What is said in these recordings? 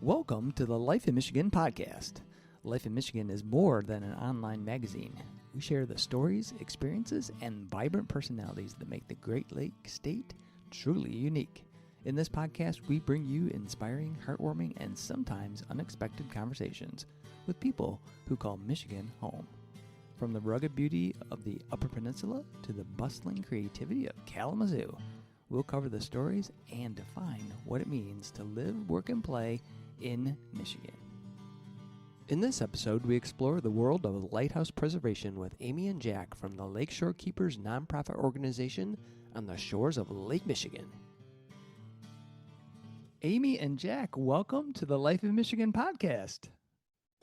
Welcome to the Life in Michigan podcast. Life in Michigan is more than an online magazine. We share the stories, experiences, and vibrant personalities that make the Great Lake State truly unique. In this podcast, we bring you inspiring, heartwarming, and sometimes unexpected conversations with people who call Michigan home. From the rugged beauty of the Upper Peninsula to the bustling creativity of Kalamazoo, we'll cover the stories and define what it means to live, work, and play in Michigan. In this episode, we explore the world of lighthouse preservation with Amy and Jack from the Lakeshore Keepers nonprofit organization on the shores of Lake Michigan. Amy and Jack, welcome to the Life in Michigan podcast.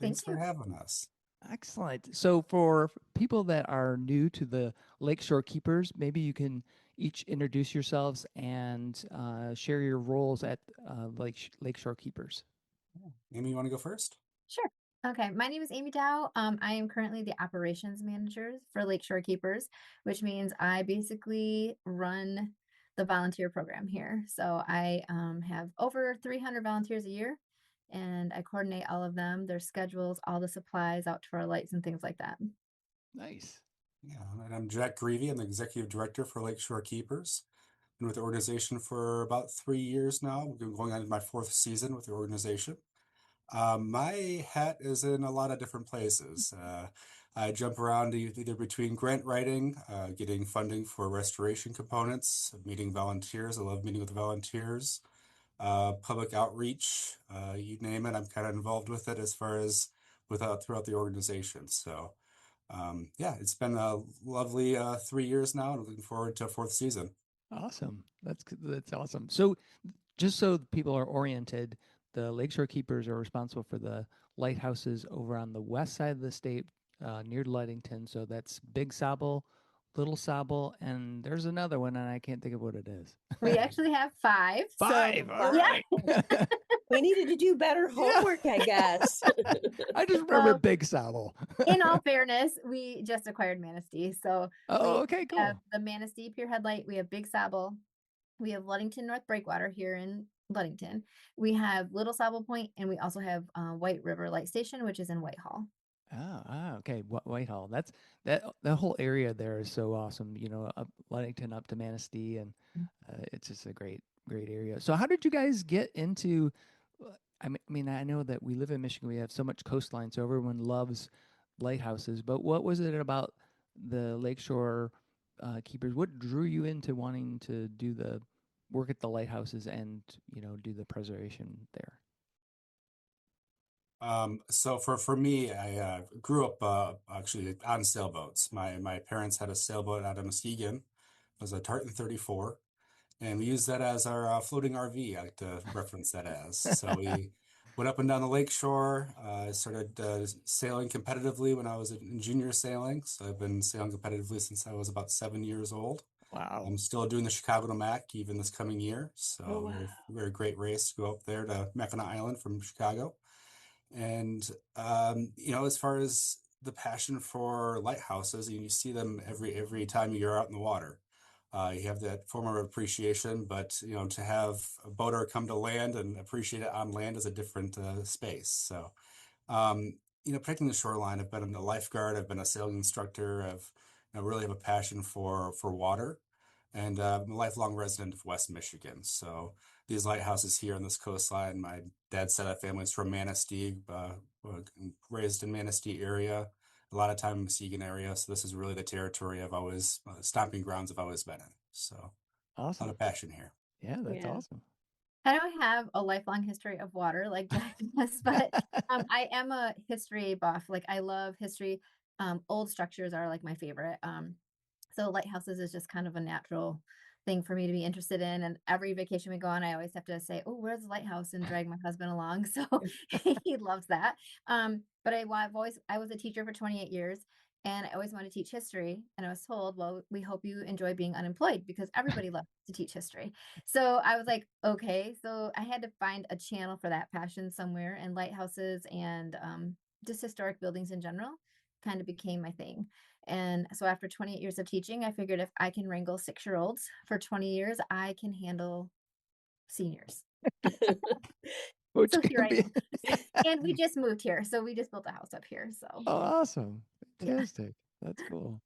Thanks for having us. Excellent. So for people that are new to the Lakeshore Keepers, maybe you can each introduce yourselves and share your roles at Lakeshore Keepers. Amy, you want to go first? Sure. Okay. My name is Amy Dow. I am currently the operations manager for Lakeshore Keepers, which means I basically run the volunteer program here. So I have over 300 volunteers a year, and I coordinate all of them, their schedules, all the supplies out to our lights and things like that. Nice. Yeah, and I'm Jack Greavy. I'm the executive director for Lakeshore Keepers. Been with the organization for about 3 years now. We've been going on to my 4th season with the organization. My hat is in a lot of different places. I jump around either between grant writing, getting funding for restoration components, meeting volunteers. I love meeting with volunteers. Public outreach, you name it, I'm kind of involved with it as far as throughout the organization. So, yeah, it's been a lovely 3 years now, and looking forward to a 4th season. Awesome. That's awesome. So just so people are oriented, the Lakeshore Keepers are responsible for the lighthouses over on the west side of the state near Ludington. So that's Big Sable, Little Sable, and there's another one, and I can't think of what it is. We actually have 5. Five. So, all right. We needed to do better homework, I guess. I just remember Big Sable. In all fairness, we just acquired Manistee. So okay, we have cool. the Manistee Pierhead Light. We have Big Sable. We have Ludington North Breakwater here in Ludington. We have Little Sable Point, and we also have White River Light Station, which is in Whitehall. Okay. Whitehall. That whole area there is so awesome. You know, up Ludington up to Manistee, and it's just a great area. So, how did you guys get into? I mean, I know that we live in Michigan. We have so much coastline, so everyone loves lighthouses. But what was it about the Lakeshore Keepers? What drew you into wanting to do the work at the lighthouses and do the preservation there? So for me, I grew up actually on sailboats. My parents had a sailboat out of Muskegon. It was a Tartan 34, and we used that as our floating RV. I like to reference that as. So we went up and down the lakeshore. I started sailing competitively when I was in junior sailing. So I've been sailing competitively since I was about 7 years old. Wow. I'm still doing the Chicago to Mac even this coming year. So Oh, wow. very great race to go up there to Mackinac Island from Chicago. And, as far as the passion for lighthouses, you see them every time you're out in the water. You have that form of appreciation, but, to have a boater come to land and appreciate it on land is a different space. So, protecting the shoreline, I've been a lifeguard, I've been a sailing instructor, I really have a passion for water, and I'm a lifelong resident of West Michigan. So these lighthouses here on this coastline, my dad's side of the family is from Manistee, raised in Manistee area, a lot of time in Muskegon area. So this is really the territory I've always, stomping grounds I've always been in. So Awesome. a lot of passion here. Yeah, that's awesome. I don't have a lifelong history of water like Jack does, but I am a history buff. Like, I love history. Old structures are like my favorite. So lighthouses is just kind of a natural thing for me to be interested in. And every vacation we go on, I always have to say, "Oh, where's the lighthouse?" and drag my husband along. So he loves that. But I was a teacher for 28 years. And I always wanted to teach history. And I was told, well, we hope you enjoy being unemployed because everybody loves to teach history. So I was like, okay. So I had to find a channel for that passion somewhere, and lighthouses and just historic buildings in general kind of became my thing. And so after 28 years of teaching, I figured if I can wrangle 6-year-olds for 20 years, I can handle seniors. which So here can I be. am. And we just moved here, so we just built a house up here. So Oh, awesome. yeah. Fantastic. That's cool.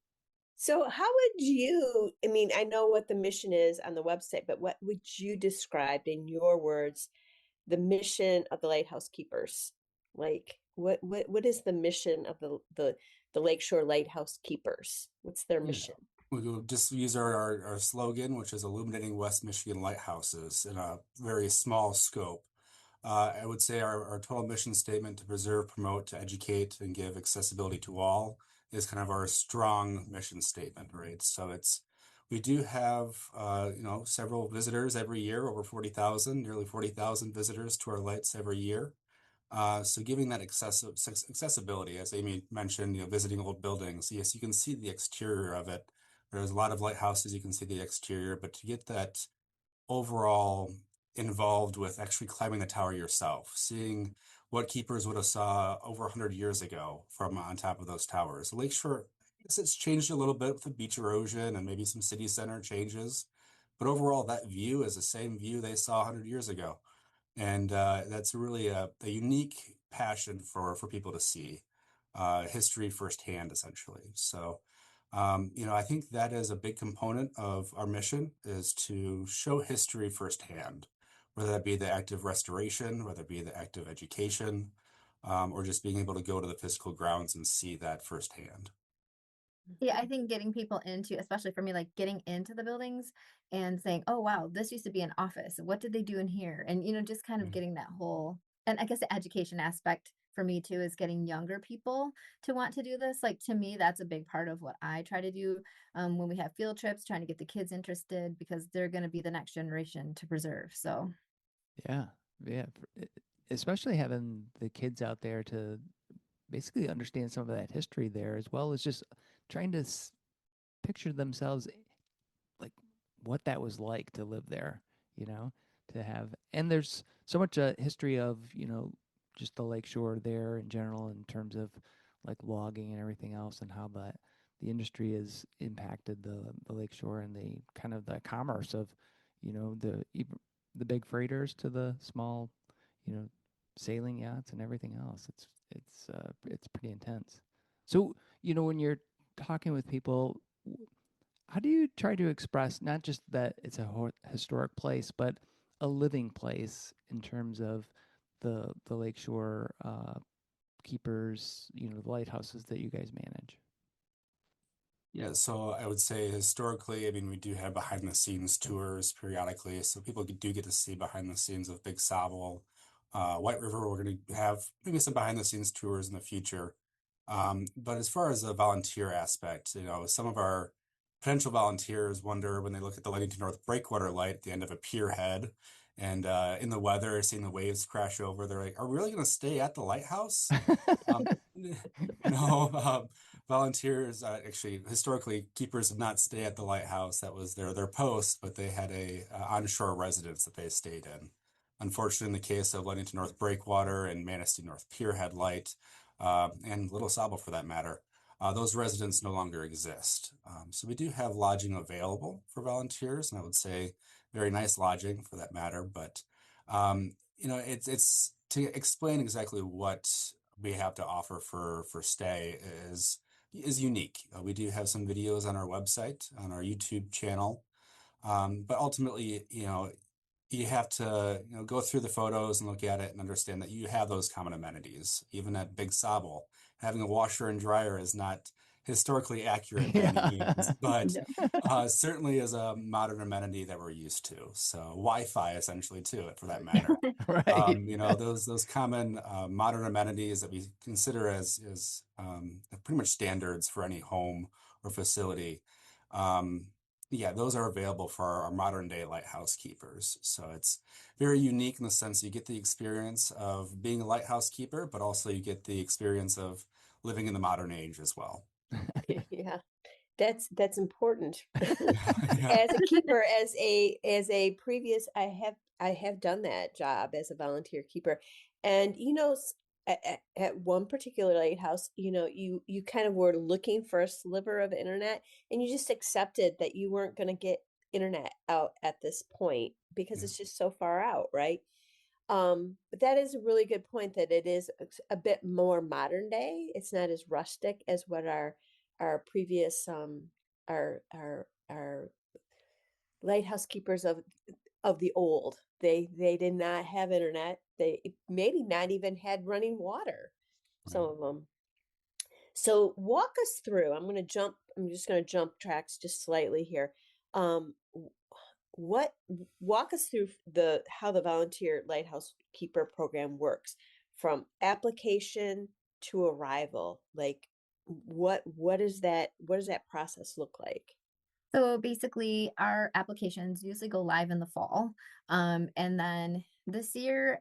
So how would you, I mean, I know what the mission is on the website, but what would you describe in your words the mission of the Lighthouse Keepers? Like what is the mission of the Lakeshore Lighthouse Keepers? What's their Yeah. mission? We will just use our slogan, which is Illuminating West Michigan Lighthouses in a very small scope. I would say our total mission statement to preserve, promote, to educate, and give accessibility to all is kind of our strong mission statement, right? So we do have several visitors every year, over 40,000, nearly 40,000 visitors to our lights every year. So giving that accessibility, as Amy mentioned, visiting old buildings. Yes, you can see the exterior of it. There's a lot of lighthouses, you can see the exterior, but to get that overall involved with actually climbing the tower yourself, seeing what keepers would have saw over 100 years ago from on top of those towers. Lakeshore, yes, it's changed a little bit with the beach erosion and maybe some city center changes, but overall that view is the same view they saw 100 years ago. And that's really a unique passion for people to see history firsthand, essentially. So, I think that is a big component of our mission is to show history firsthand, whether that be the active restoration, whether it be the active education, or just being able to go to the physical grounds and see that firsthand. Yeah, I think getting people into, especially for me, like getting into the buildings and saying, oh, wow, this used to be an office. What did they do in here? And, just kind of Mm. getting that whole, and I guess the education aspect for me too is getting younger people to want to do this. Like to me, that's a big part of what I try to do when we have field trips, trying to get the kids interested because they're going to be the next generation to preserve. So, Yeah. Yeah. Especially having the kids out there to basically understand some of that history there, as well as just trying to picture themselves like what that was like to live there, you know, to have. And there's so much history of, just the lakeshore there in general in terms of like logging and everything else, and how the industry has impacted the lakeshore and the kind of the commerce of, the big freighters to the small, you know, sailing yachts and everything else. It's pretty intense. So, when you're talking with people, how do you try to express not just that it's a historic place, but a living place in terms of the lakeshore keepers, the lighthouses that you guys manage? Yeah, so I would say historically, I mean, we do have behind the scenes tours periodically, so people do get to see behind the scenes of Big Sable. White River, we're going to have maybe some behind the scenes tours in the future. But as far as the volunteer aspect, some of our potential volunteers wonder when they look at the Ludington North Breakwater light at the end of a pierhead and in the weather, seeing the waves crash over, they're like, are we really going to stay at the lighthouse? Um, no, volunteers actually historically keepers did not stay at the lighthouse. That was their post, but they had a onshore residence that they stayed in. Unfortunately, in the case of Ludington North Breakwater and Manistee North Pierhead Light, and Little Sable for that matter, those residents no longer exist. So we do have lodging available for volunteers, and I would say very nice lodging for that matter. But it's to explain exactly what we have to offer for stay is unique. We do have some videos on our website, on our YouTube channel, but ultimately, you have to go through the photos and look at it and understand that you have those common amenities. Even at Big Sable, having a washer and dryer is not historically accurate by any means, but certainly is a modern amenity that we're used to. So Wi-Fi essentially too, for that matter. Right. Those common modern amenities that we consider as pretty much standards for any home or facility. Yeah, those are available for our modern day lighthouse keepers. So it's very unique in the sense you get the experience of being a lighthouse keeper, but also you get the experience of living in the modern age as well. Yeah. That's important. Yeah. As a keeper, as a previous, I have done that job as a volunteer keeper, and at one particular lighthouse, you kind of were looking for a sliver of internet, and you just accepted that you weren't going to get internet out at this point because Yeah. it's just so far out, right? But that is a really good point, that it is a bit more modern day. It's not as rustic as what our previous our lighthouse keepers of the old. They did not have internet. They maybe not even had running water, some Right. of them. So walk us through. I'm just going to jump tracks just slightly here. Um, what Walk us through the how the volunteer lighthouse keeper program works from application to arrival. Like what is that? What does that process look like? So basically, our applications usually go live in the fall. And then this year,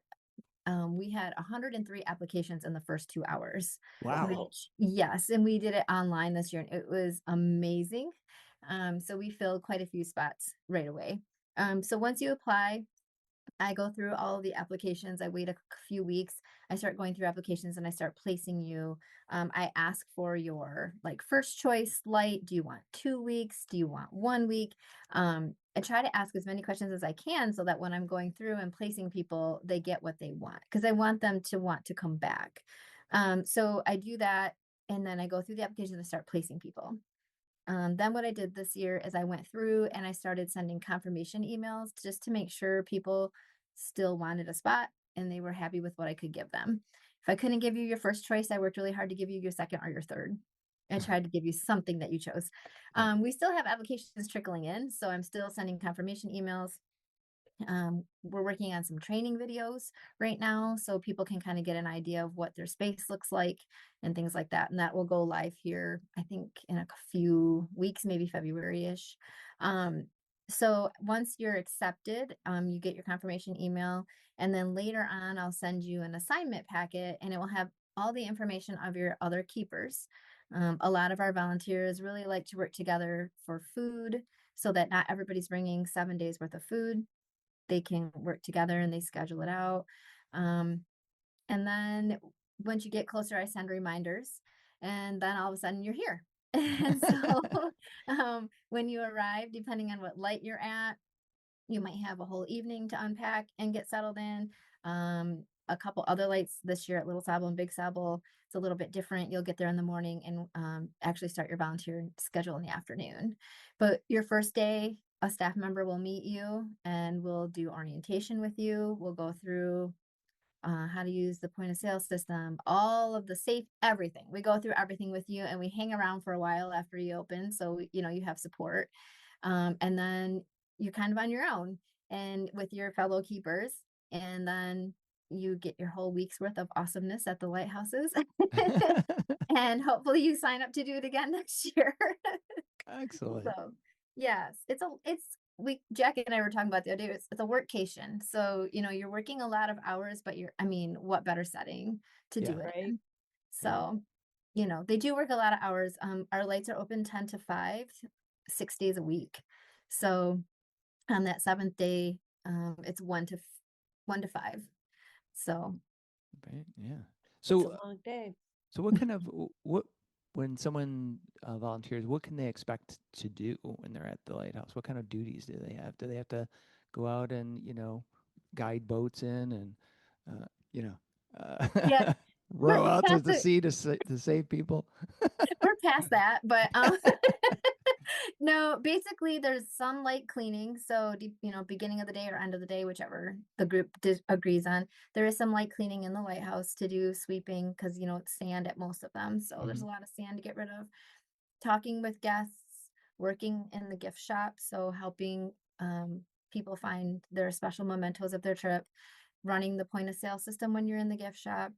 we had 103 applications in the first 2 hours. Wow. Which, yes, and we did it online this year, and it was amazing. So we filled quite a few spots right away. So once you apply, I go through all of the applications. I wait a few weeks. I start going through applications and I start placing you. I ask for your like first choice light. Do you want 2 weeks? Do you want 1 week? I try to ask as many questions as I can so that when I'm going through and placing people, they get what they want, because I want them to want to come back. So I do that, and then I go through the applications and start placing people. Then what I did this year is I went through and I started sending confirmation emails just to make sure people still wanted a spot and they were happy with what I could give them. If I couldn't give you your first choice, I worked really hard to give you your second or your third. I tried to give you something that you chose. We still have applications trickling in, so I'm still sending confirmation emails. We're working on some training videos right now so people can kind of get an idea of what their space looks like and things like that. And that will go live here, I think, in a few weeks, maybe February-ish. So once you're accepted, you get your confirmation email, and then later on, I'll send you an assignment packet, and it will have all the information of your other keepers. A lot of our volunteers really like to work together for food so that not everybody's bringing 7 days worth of food. They can work together and they schedule it out. And then once you get closer, I send reminders, and then all of a sudden you're here. And so when you arrive, depending on what light you're at, you might have a whole evening to unpack and get settled in. A couple other lights this year at Little Sable and Big Sable, it's a little bit different. You'll get there in the morning and actually start your volunteer schedule in the afternoon. But your first day, a staff member will meet you and we'll do orientation with you. We'll go through how to use the point of sale system, all of the safe, everything. We go through everything with you, and we hang around for a while after you open. So, you have support. And then you're kind of on your own and with your fellow keepers. And then you get your whole week's worth of awesomeness at the lighthouses. And hopefully you sign up to do it again next year. Excellent. So, yes, Jack and I were talking about the other day, it's a workcation. So, you're working a lot of hours, but what better setting to do it Right. in? So, they do work a lot of hours. Our lights are open 10 to 5, 6 days a week. So on that seventh day, it's 1 to 5. So Right, yeah. It's So, a long day. so what kind of what when someone volunteers, what can they expect to do when they're at the lighthouse? What kind of duties do they have? Do they have to go out and guide boats in and yeah, we're row out to past the it. sea to save people? We're past that, but no, basically there's some light cleaning. So, beginning of the day or end of the day, whichever the group agrees on, there is some light cleaning in the lighthouse to do sweeping because, it's sand at most of them. So there's a lot of sand to get rid of. Talking with guests, working in the gift shop. So helping people find their special mementos of their trip, running the point of sale system when you're in the gift shop,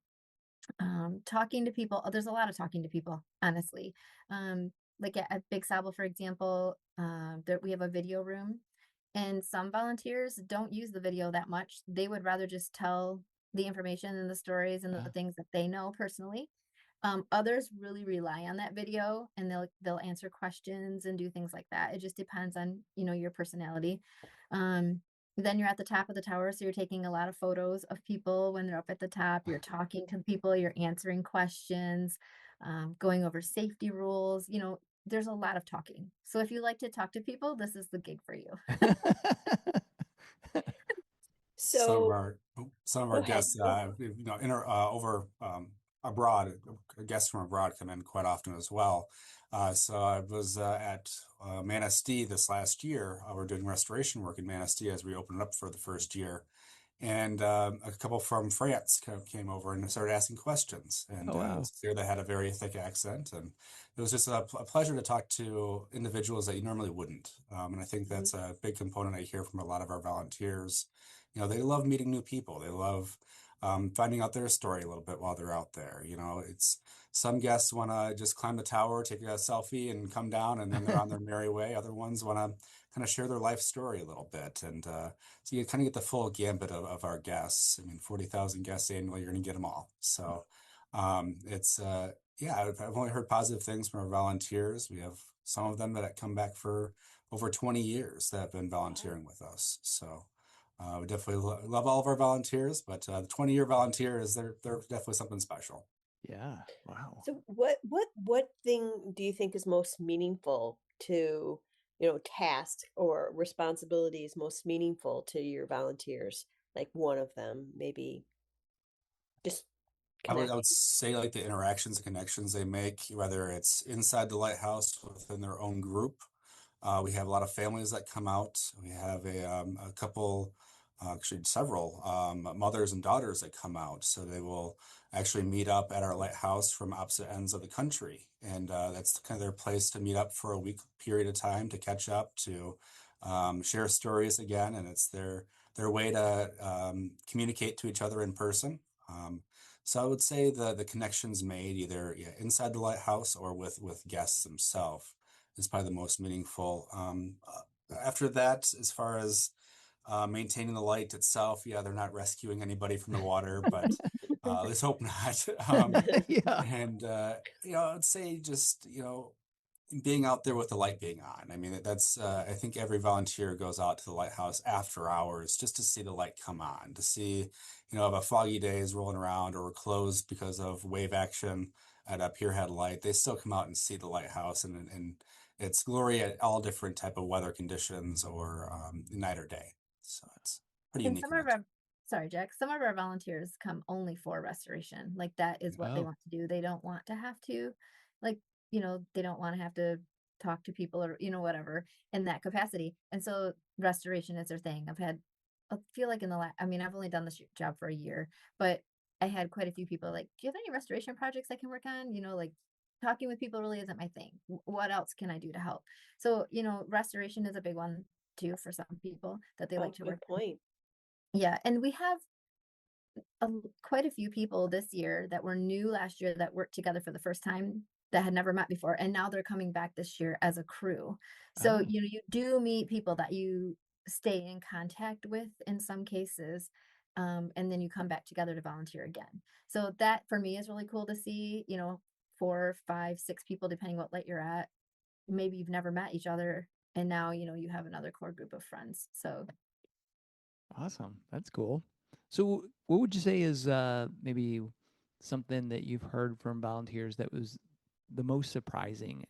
talking to people. Oh, there's a lot of talking to people, honestly. Like at Big Sable, for example, we have a video room, and some volunteers don't use the video that much. They would rather just tell the information and the stories and the things that they know personally. Others really rely on that video, and they'll answer questions and do things like that. It just depends on your personality. Then you're at the top of the tower, so you're taking a lot of photos of people when they're up at the top. You're talking to people, you're answering questions, going over safety rules. There's a lot of talking. So if you like to talk to people, this is the gig for you. some of So our go ahead. guests, over abroad, guests from abroad come in quite often as well. So I was at Manistee this last year. We're doing restoration work in Manistee as we opened up for the first year. And a couple from France came over and started asking questions. And Oh, it wow. was clear they had a very thick accent. And it was just a pleasure to talk to individuals that you normally wouldn't. And I think that's a big component I hear from a lot of our volunteers. You know, they love meeting new people. They love finding out their story a little bit while they're out there. You know, it's some guests want to just climb the tower, take a selfie, and come down, and then they're on their merry way. Other ones want to kind of share their life story a little bit. And so you kind of get the full gambit of our guests. I mean, 40,000 guests annually, you're going to get them all. So it's, yeah, I've only heard positive things from our volunteers. We have some of them that come back for over 20 years that have been volunteering with us. So we definitely love all of our volunteers, but the 20-year volunteers, they're definitely something special. Yeah. Wow. So what thing do you think is most meaningful to, task or responsibilities most meaningful to your volunteers? Like one of them, maybe just I would connect. say like the interactions and connections they make, whether it's inside the lighthouse within their own group. We have a lot of families that come out. We have a couple, actually several mothers and daughters that come out. So they will actually meet up at our lighthouse from opposite ends of the country. And that's kind of their place to meet up for a week period of time to catch up, to share stories again. And it's their way to communicate to each other in person. So I would say the connections made either inside the lighthouse or with guests themselves is probably the most meaningful. After that, as far as maintaining the light itself, yeah, they're not rescuing anybody from the water, but let's hope not. Yeah. And I'd say just being out there with the light being on. I mean, that's I think every volunteer goes out to the lighthouse after hours just to see the light come on, to see if a foggy day is rolling around or we're closed because of wave action at a Pierhead Light, they still come out and see the lighthouse and its glory at all different type of weather conditions or night or day. So it's pretty And unique some of connection. our, sorry, Jack, some of our volunteers come only for restoration. Like that is what they Oh. want to do. They don't want to have to, like, they don't want to have to talk to people or, whatever in that capacity. And so restoration is their thing. I feel like in the last, I mean, I've only done this job for a year, but I had quite a few people like, do you have any restoration projects I can work on? Like talking with people really isn't my thing. What else can I do to help? So, restoration is a big one too for some people that they like to work Good on. point. Yeah, and we have quite a few people this year that were new last year that worked together for the first time that had never met before, and now they're coming back this year as a crew. So, Oh. you do meet people that you stay in contact with in some cases, and then you come back together to volunteer again. So that for me is really cool to see, 4, 5, 6 people, depending what light you're at. Maybe you've never met each other, and now, you have another core group of friends. So Awesome. That's cool. So, what would you say is maybe something that you've heard from volunteers that was the most surprising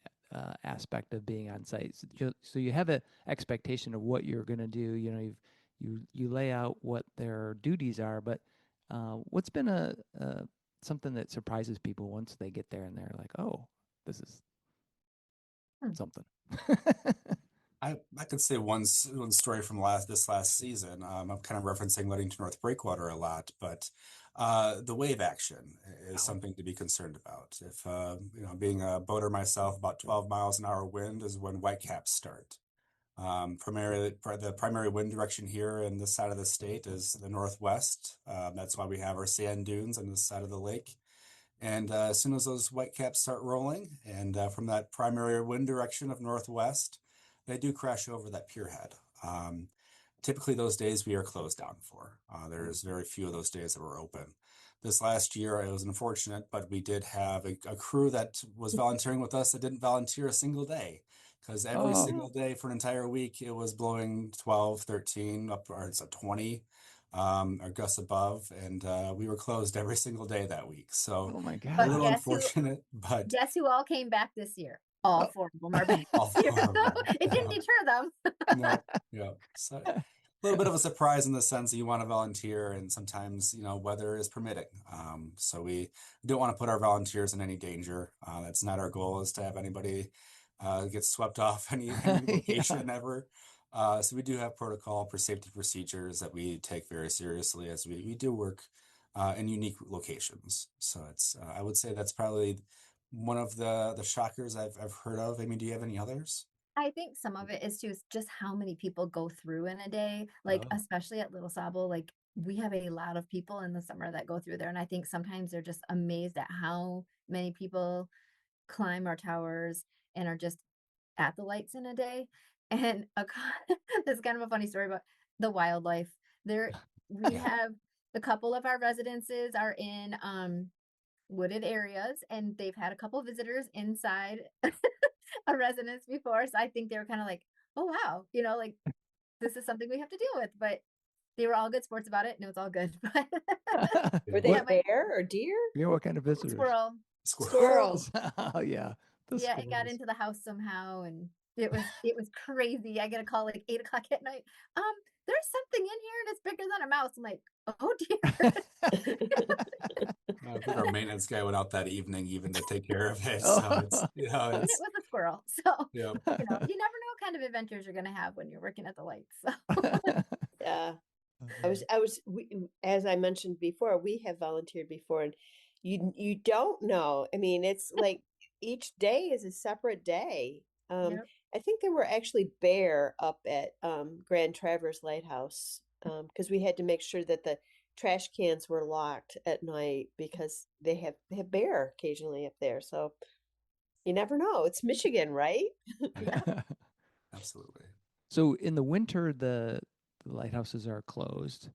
aspect of being on site? So you have an expectation of what you're going to do. You lay out what their duties are, but what's been a something that surprises people once they get there and they're like, "Oh, this is something." I could say one story from this last season. I'm kind of referencing Ludington North Breakwater a lot, but the wave action is something to be concerned about. If being a boater myself, about 12 miles an hour wind is when whitecaps start. The primary wind direction here in this side of the state is the northwest. That's why we have our sand dunes on this side of the lake. And as soon as those whitecaps start rolling, and from that primary wind direction of northwest, they do crash over that pierhead. Typically, those days we are closed down for. There's very few of those days that were open. This last year, it was unfortunate, but we did have a crew that was volunteering with us that didn't volunteer a single day, because every single day for an entire week, it was blowing 12, 13, upwards of 20 or gusts above, and we were closed every single day that week. So Oh my a but God. little unfortunate, but guess who all came back this year? All Oh. 4 of them are back all this year. four of them. It didn't deter them. No, yeah. So a little bit of a surprise in the sense that you want to volunteer, and sometimes, weather is permitting. So we don't want to put our volunteers in any danger. That's not our goal, is to have anybody get swept off any location ever. So we do have protocol for safety procedures that we take very seriously as we do work in unique locations. So it's I would say that's probably one of the shockers I've heard of. Amy, do you have any others? I think some of it is just how many people go through in a day, like Oh. especially at Little Sable, like we have a lot of people in the summer that go through there. And I think sometimes they're just amazed at how many people climb our towers and are just at the lights in a day. And this is kind of a funny story about the wildlife. There we Yeah. have a couple of our residences are in wooded areas, and they've had a couple visitors inside a residence before. So I think they were kind of like, oh wow, like this is something we have to deal with. But they were all good sports about it, and it was all good. But Were they yeah, my bear or deer? What kind of visitors? squirrel. Squirrels. Oh, yeah. The Yeah, it got squirrels. into the house somehow, and it was crazy. I get a call like 8 o'clock at night. There's something in here and it's bigger than a mouse. I'm like, oh dear. I think our maintenance guy went out that evening even to take care of it. Oh. So it's, And it it's, was a squirrel. So yeah. you never know what kind of adventures you're gonna have when you're working at the lights. So Yeah. As I mentioned before, we have volunteered before, and you don't know. I mean, it's like each day is a separate day. Yep. I think there were actually bear up at Grand Traverse Lighthouse, because we had to make sure that the trash cans were locked at night because they have bear occasionally up there. So you never know. It's Michigan, right? Yeah. Absolutely. So in the winter, the lighthouses are closed.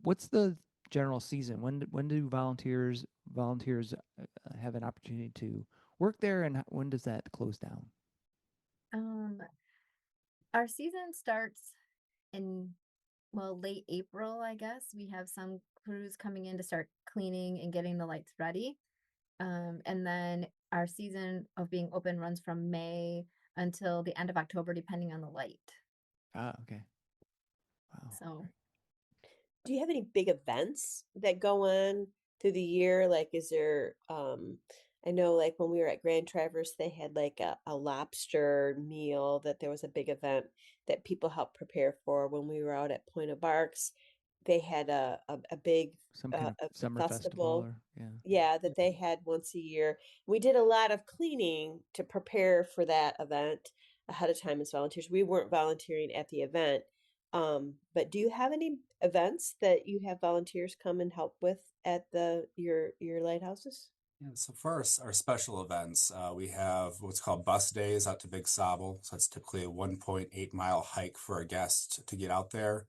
What's the general season? When do volunteers have an opportunity to work there, and when does that close down? Our season starts in, well, late April, I guess. We have some crews coming in to start cleaning and getting the lights ready. And then our season of being open runs from May until the end of October, depending on the light. Ah, okay. Wow. So, Do you have any big events that go on through the year? Like, is there, I know like when we were at Grand Traverse, they had like a lobster meal that there was a big event that people helped prepare for. When we were out at Point of Barks, they had a big Some kind of a summer festival, festival. or yeah. Yeah, that they had once a year. We did a lot of cleaning to prepare for that event ahead of time as volunteers. We weren't volunteering at the event. But do you have any events that you have volunteers come and help with at your lighthouses? Yeah, so for our special events, we have what's called bus days out to Big Sable. So it's typically a 1.8-mile hike for a guest to get out there.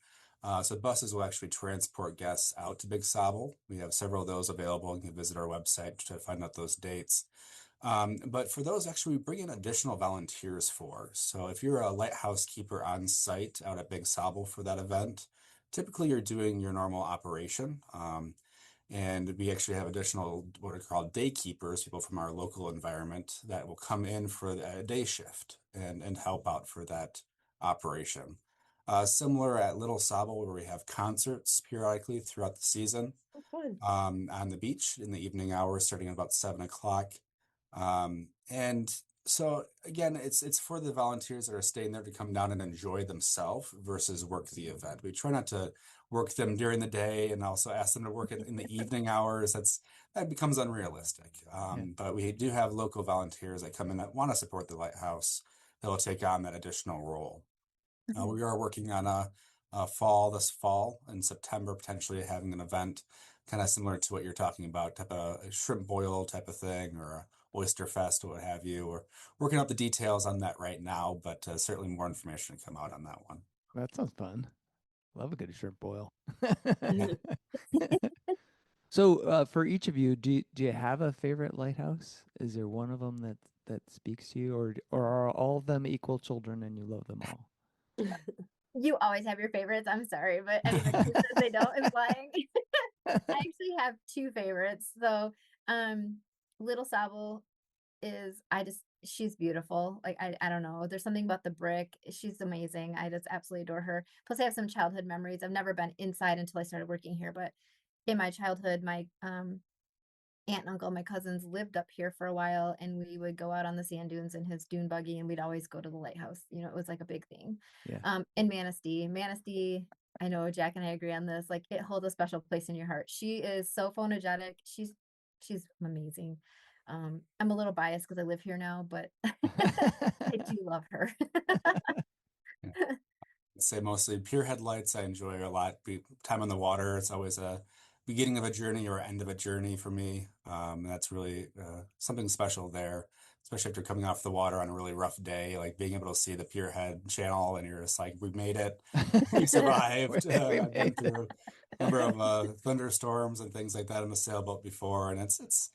So buses will actually transport guests out to Big Sable. We have several of those available. You can visit our website to find out those dates. But for those, actually, we bring in additional volunteers for. So if you're a lighthouse keeper on site out at Big Sable for that event, typically you're doing your normal operation. And we actually have additional what are called day keepers, people from our local environment that will come in for a day shift and help out for that operation. Similar at Little Sable, where we have concerts periodically throughout the season Oh, fun. on the beach in the evening hours, starting at about 7 o'clock. And so again, it's for the volunteers that are staying there to come down and enjoy themselves versus work the event. We try not to work them during the day and also ask them to work in the evening hours. That becomes unrealistic. But we do have local volunteers that come in that want to support the lighthouse that will take on that additional role. We are working on this fall in September, potentially having an event kind of similar to what you're talking about, type of a shrimp boil type of thing, or a oyster fest or what have you. We're working out the details on that right now, but certainly more information to come out on that one. That sounds fun. Love a good shrimp boil. Yeah. So, for each of you, do you have a favorite lighthouse? Is there one of them that speaks to you, or are all of them equal children and you love them all? you always have your favorites. I'm sorry, but anybody who says they don't is lying. I actually have two favorites. So, Little Sable is, she's beautiful. Like I don't know. There's something about the brick. She's amazing. I just absolutely adore her. Plus I have some childhood memories. I've never been inside until I started working here, but in my childhood, my aunt and uncle, my cousins lived up here for a while, and we would go out on the sand dunes in his dune buggy, and we'd always go to the lighthouse. It was like a big thing. Yeah. In Manistee, I know Jack and I agree on this. Like, it holds a special place in your heart. She is so photogenic. She's amazing. I'm a little biased because I live here now, but I do love her. Yeah. I'd say mostly Pierhead Lights I enjoy a lot. Time on the water, it's always a beginning of a journey or end of a journey for me. That's really something special there, especially after coming off the water on a really rough day, like being able to see the Pierhead channel and you're just like, we made it, we survived. We I've been made through a number of thunderstorms and things like that on the sailboat before, and it's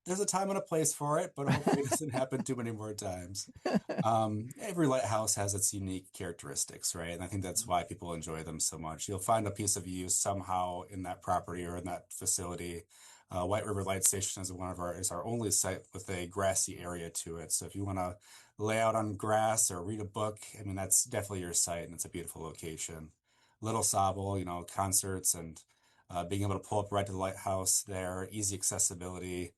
there's a time and a place for it, but hopefully it doesn't happen too many more times. Every lighthouse has its unique characteristics, right? And I think that's why people enjoy them so much. You'll find a piece of use somehow in that property or in that facility. White River Light Station is our only site with a grassy area to it. So if you want to lay out on grass or read a book, I mean, that's definitely your site, and it's a beautiful location. Little Sable, concerts and being able to pull up right to the lighthouse there, easy accessibility.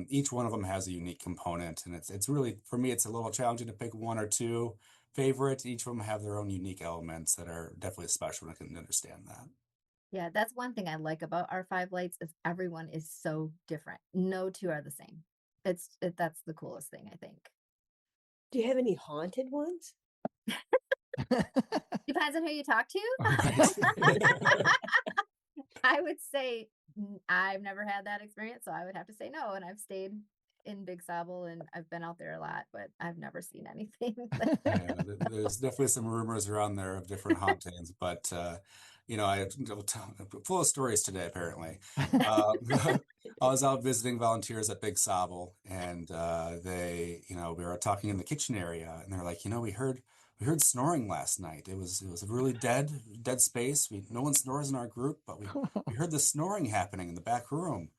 Each one of them has a unique component, and it's really, for me, it's a little challenging to pick one or two favorites. Each of them have their own unique elements that are definitely special, and I can understand that. Yeah, that's one thing I like about our five lights is everyone is so different. No two are the same. That's the coolest thing, I think. Do you have any haunted ones? Depends on who you talk to. Right. I would say I've never had that experience, so I would have to say no. And I've stayed in Big Sable and I've been out there a lot, but I've never seen anything. Yeah, there's definitely some rumors around there of different hauntings, but I'm full of stories today, apparently. I was out visiting volunteers at Big Sable, and we were talking in the kitchen area, and they're like, we heard snoring last night. It was a really dead space. No one snores in our group, but we heard the snoring happening in the back room.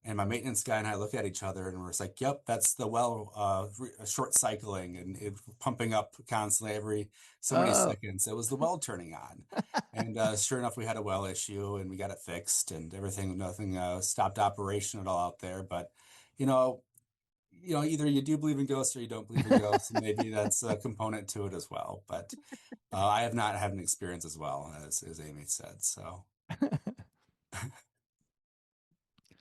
And my maintenance guy and I look at each other and we're just like, yep, that's the well short cycling and it pumping up constantly every so many Oh. seconds. It was the well turning on. And sure enough, we had a well issue and we got it fixed and nothing stopped operation at all out there. But, you know, either you do believe in ghosts or you don't believe in ghosts. And maybe that's a component to it as well. But I have not had an experience as well as Amy said. So.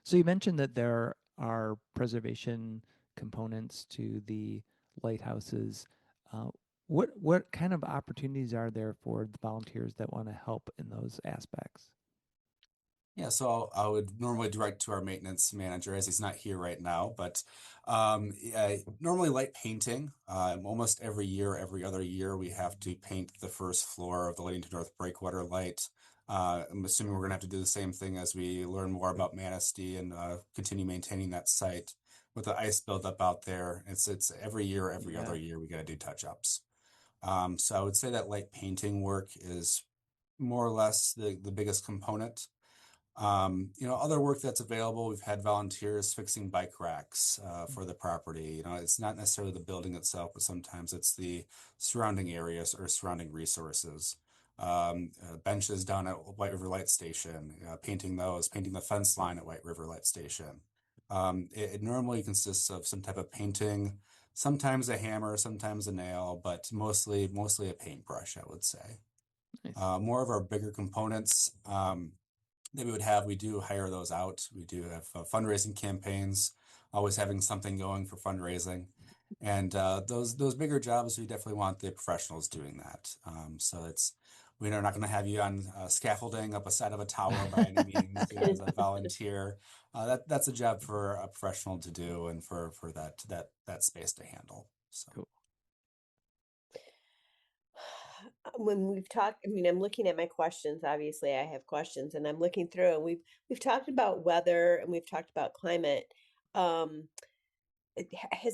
So you mentioned that there are preservation components to the lighthouses. Uh, what kind of opportunities are there for the volunteers that want to help in those aspects? Yeah, so I would normally direct to our maintenance manager as he's not here right now, but normally light painting. Almost every year, every other year, we have to paint the first floor of the Ludington North Breakwater light. I'm assuming we're going to have to do the same thing as we learn more about Manistee and continue maintaining that site with the ice buildup out there. It's every year, every other year, we got to do touch-ups. So I would say that light painting work is more or less the biggest component. Other work that's available, we've had volunteers fixing bike racks for the property. It's not necessarily the building itself, but sometimes it's the surrounding areas or surrounding resources. Benches down at White River Light Station, painting the fence line at White River Light Station. It normally consists of some type of painting, sometimes a hammer, sometimes a nail, but mostly a paintbrush, I would say. Nice. More of our bigger components that we do hire those out. We do have fundraising campaigns, always having something going for fundraising. And those bigger jobs, we definitely want the professionals doing that. So we're not going to have you on scaffolding up a side of a tower by any means as a volunteer. That's a job for a professional to do and for that space to handle. So. Cool. When we've talked, I'm looking at my questions. Obviously, I have questions, and I'm looking through, and we've talked about weather and we've talked about climate. Has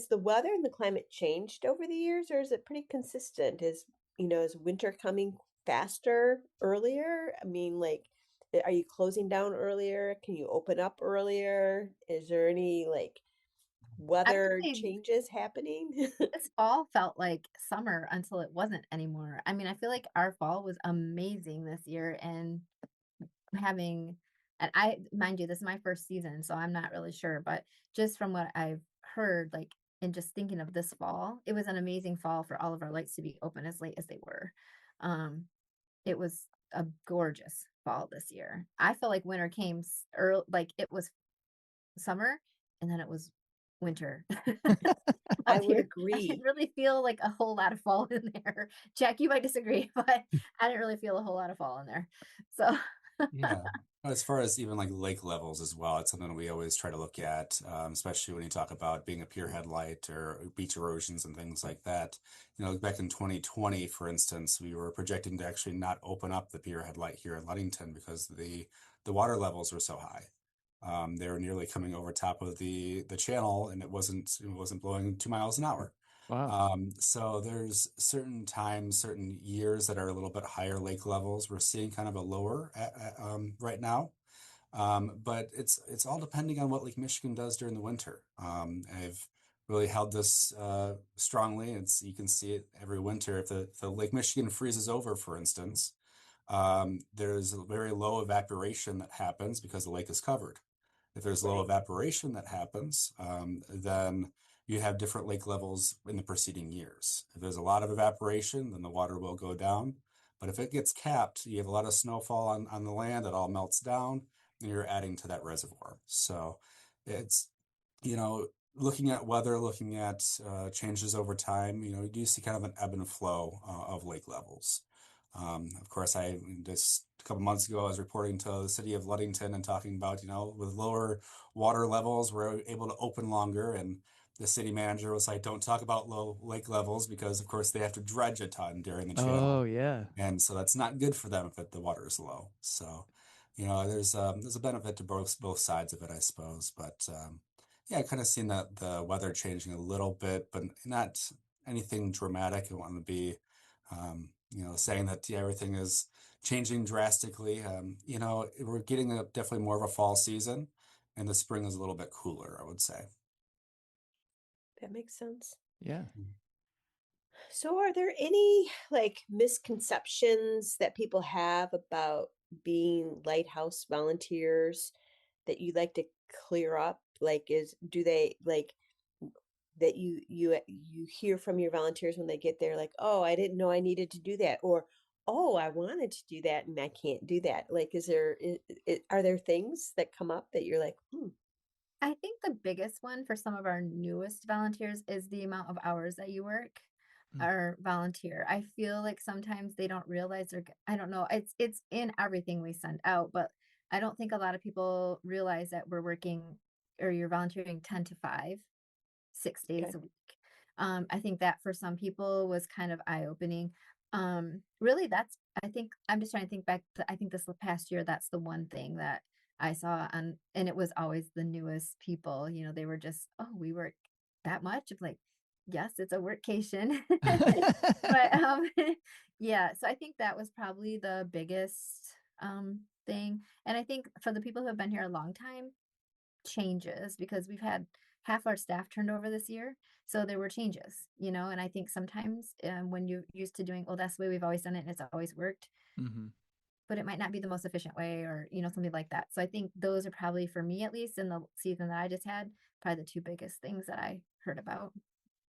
the weather and the climate changed over the years, or is it pretty consistent? Is winter coming faster, earlier? Are you closing down earlier? Can you open up earlier? Is there any weather Actually, changes happening? this fall felt like summer until it wasn't anymore. I mean, I feel like our fall was amazing this year, and having, and I, mind you, this is my first season, so I'm not really sure, but just from what I've heard, like, and just thinking of this fall, it was an amazing fall for all of our lights to be open as late as they were. Um, it was a gorgeous fall this year. I feel like winter came early, like it was summer and then it was winter I up would here. I didn't agree. really feel like a whole lot of fall in there. Jack, you might disagree, but I didn't really feel a whole lot of fall in there. So Yeah. As far as even like lake levels as well, it's something we always try to look at, especially when you talk about being a pierhead light or beach erosions and things like that. You know, back in 2020, for instance, we were projecting to actually not open up the pierhead light here in Ludington because the water levels were so high. They were nearly coming over top of the channel, and it wasn't blowing 2 miles an hour. Wow. So there's certain times, certain years that are a little bit higher lake levels. We're seeing kind of a lower right now, but it's all depending on what Lake Michigan does during the winter. I've really held this strongly. You can see it every winter. If the Lake Michigan freezes over, for instance, there's a very low evaporation that happens because the lake is covered. If there's low Right. evaporation that happens, then you have different lake levels in the preceding years. If there's a lot of evaporation, then the water will go down. But if it gets capped, you have a lot of snowfall on the land, it all melts down, and you're adding to that reservoir. So it's, you know, looking at weather, looking at changes over time, you do see kind of an ebb and flow of lake levels. Of course, I just a couple months ago, I was reporting to the city of Ludington and talking about, with lower water levels, we're able to open longer. And the city manager was like, don't talk about low lake levels because, of course, they have to dredge a ton during the Oh, channel. yeah. And so that's not good for them if the water is low. So, there's a benefit to both sides of it, I suppose. But yeah, kind of seen that the weather changing a little bit, but not anything dramatic. I want to be saying that yeah, everything is changing drastically. We're getting definitely more of a fall season, and the spring is a little bit cooler, I would say. That makes sense. Yeah. So, are there any like misconceptions that people have about being lighthouse volunteers that you'd like to clear up? Like, do they like that you hear from your volunteers when they get there, like, oh, I didn't know I needed to do that, or oh, I wanted to do that and I can't do that. Like, are there things that come up that you're like, I think the biggest one for some of our newest volunteers is the amount of hours that you work Mm. or volunteer. I feel like sometimes they don't realize I don't know, it's in everything we send out, but I don't think a lot of people realize that we're working or you're volunteering 10 to 5, 6 days okay, a week. I think that for some people was kind of eye-opening. Really, I think I'm just trying to think back to, I think this past year, that's the one thing that I saw on, and it was always the newest people, they were just, oh, we work that much. I'm like, yes, it's a workcation. But yeah, so I think that was probably the biggest thing. And I think for the people who have been here a long time, changes because we've had half our staff turned over this year. So there were changes, and I think sometimes when you're used to doing, well, that's the way we've always done it and it's always worked, Hmm. but it might not be the most efficient way or, something like that. So I think those are probably for me, at least in the season that I just had, probably the two biggest things that I heard about.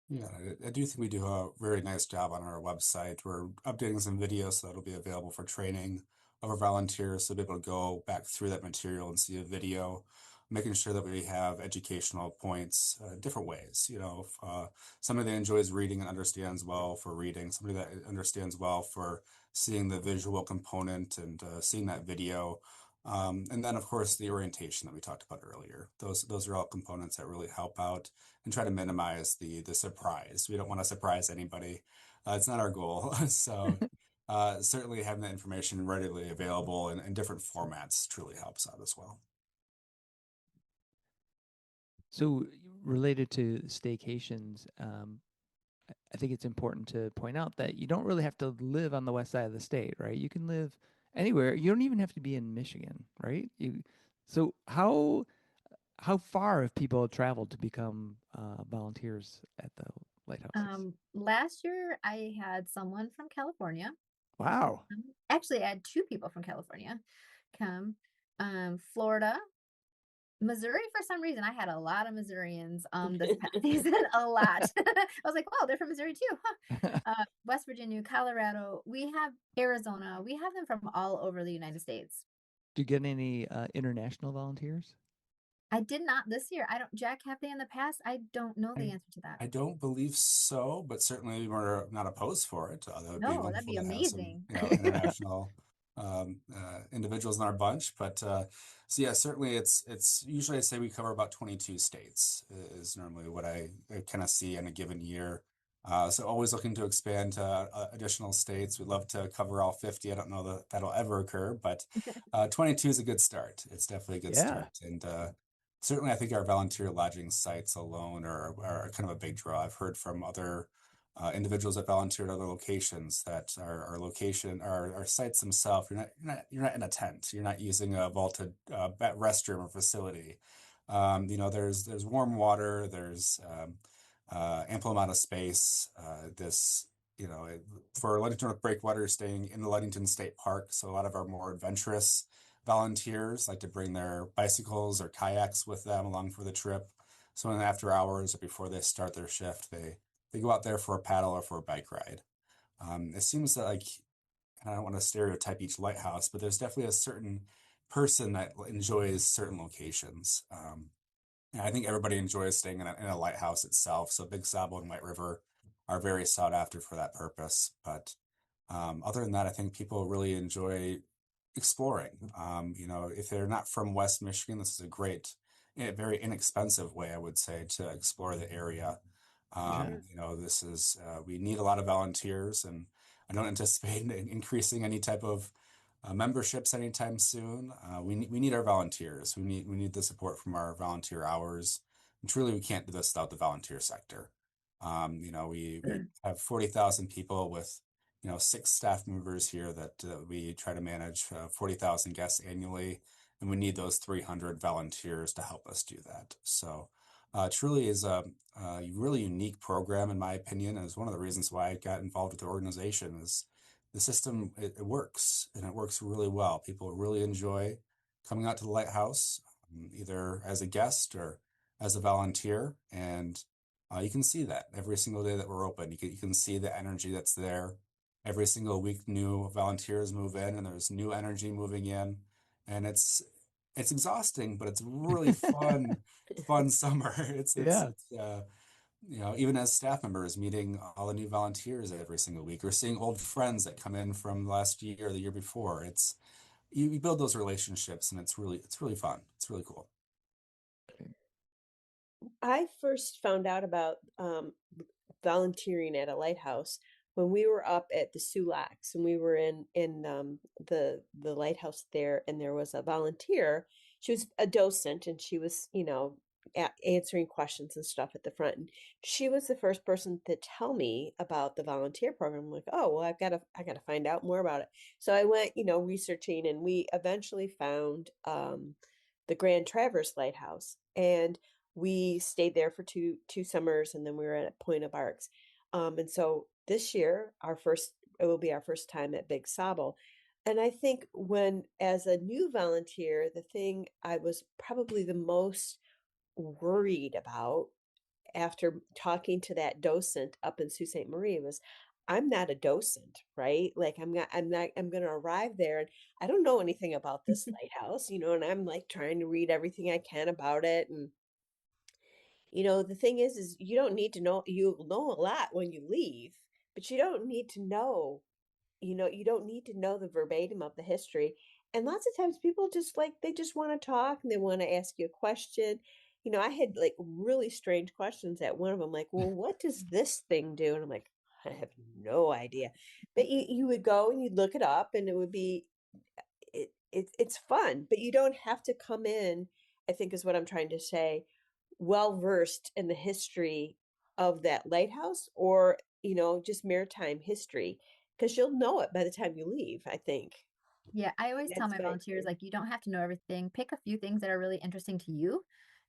Yeah, I do think we do a very nice job on our website. We're updating some videos so that'll be available for training of our volunteers so they'll be able to go back through that material and see a video, making sure that we have educational points different ways. If, somebody that enjoys reading and understands well for reading, somebody that understands well for seeing the visual component and seeing that video. And then, of course, the orientation that we talked about earlier. Those are all components that really help out and try to minimize the surprise. We don't want to surprise anybody. It's not our goal. So certainly having that information readily available in different formats truly helps out as well. So, related to staycations, I think it's important to point out that you don't really have to live on the west side of the state, right? You can live anywhere. You don't even have to be in Michigan, right? So How far have people traveled to become volunteers at the lighthouses? Last year I had someone from California. Wow. Actually, I had two people from California come. Florida, Missouri. For some reason, I had a lot of Missourians this past season. A lot. I was like, "Oh, they're from Missouri too." Huh? West Virginia, Colorado. We have Arizona. We have them from all over the United States. Do you get any international volunteers? I did not this year. I don't. Jack, have they in the past? I don't know the answer to that. I don't believe so, but certainly we're not opposed for it. That would be No, that'd wonderful be to have some, amazing. international individuals in our bunch. But so yeah, certainly it's usually I say we cover about 22 states is normally what I kind of see in a given year. So always looking to expand to additional states. We'd love to cover all 50. I don't know that that'll ever occur, but 22 is a good start. It's definitely a good Yeah. start. And certainly, I think our volunteer lodging sites alone are kind of a big draw. I've heard from other individuals that volunteer at other locations that our sites themselves. You're not in a tent. You're not using a vaulted restroom or facility. There's warm water. There's ample amount of space. For Ludington North Breakwater, staying in the Ludington State Park, so a lot of our more adventurous volunteers like to bring their bicycles or kayaks with them along for the trip. So in after hours or before they start their shift, they go out there for a paddle or for a bike ride. It seems that I don't want to stereotype each lighthouse, but there's definitely a certain person that enjoys certain locations. And I think everybody enjoys staying in a lighthouse itself. So Big Sable and White River are very sought after for that purpose. But other than that, I think people really enjoy exploring. If they're not from West Michigan, this is very inexpensive way, I would say, to explore the area. We need a lot of volunteers, and I don't anticipate increasing any type of memberships anytime soon. We need our volunteers. We need the support from our volunteer hours. And truly, we can't do this without the volunteer sector. We have 40,000 people with 6 staff members here that we try to manage 40,000 guests annually, and we need those 300 volunteers to help us do that. So truly is a really unique program, in my opinion, and is one of the reasons why I got involved with the organization. Is the system, it works, and it works really well. People really enjoy coming out to the lighthouse, either as a guest or as a volunteer, and you can see that every single day that we're open. You can see the energy that's there. Every single week, new volunteers move in, and there's new energy moving in, and it's exhausting, but it's really fun summer. Yeah. Even as staff members, meeting all the new volunteers every single week, or seeing old friends that come in from last year or the year before. You build those relationships, and it's really fun. It's really cool. I first found out about volunteering at a lighthouse when we were up at the Sulaks, and we were in the lighthouse there, and there was a volunteer. She was a docent, and she was answering questions and stuff at the front. And she was the first person to tell me about the volunteer program. I'm like, oh well, I gotta find out more about it. So I went researching, and we eventually found the Grand Traverse Lighthouse, and we stayed there for two summers, and then we were at Point of Arcs. And so this year, it will be our first time at Big Sable. And I think as a new volunteer, the thing I was probably the most worried about after talking to that docent up in Sault Ste. Marie was, I'm not a docent, right? Like I'm going to arrive there, and I don't know anything about this lighthouse, and I'm like trying to read everything I can about it. And the thing is you don't need to know. You'll know a lot when you leave, but you don't need to know, you don't need to know the verbatim of the history. And lots of times people they just want to talk, and they want to ask you a question. I had like really strange questions at one of them, like, well, what does this thing do? And I'm like, I have no idea. But you would go and you'd look it up, and it would be, it's fun, but you don't have to come in, I think is what I'm trying to say, well versed in the history of that lighthouse, or just maritime history, because you'll know it by the time you leave, I think. Yeah, I always tell That's my my volunteers, experience. like, you don't have to know everything. Pick a few things that are really interesting to you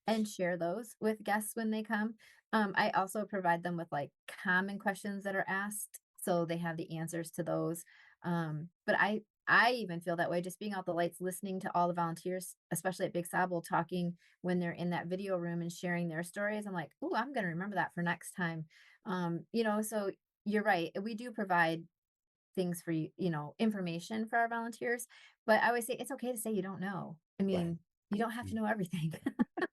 and share those with guests when they come. I also provide them with like common questions that are asked, so they have the answers to those. But I even feel that way just being out the lights, listening to all the volunteers, especially at Big Sable, talking when they're in that video room and sharing their stories. I'm like, oh, I'm going to remember that for next time. So you're right. We do provide things for you, information for our volunteers, but I always say it's okay to say you don't know. I Right. mean, you don't have to know everything.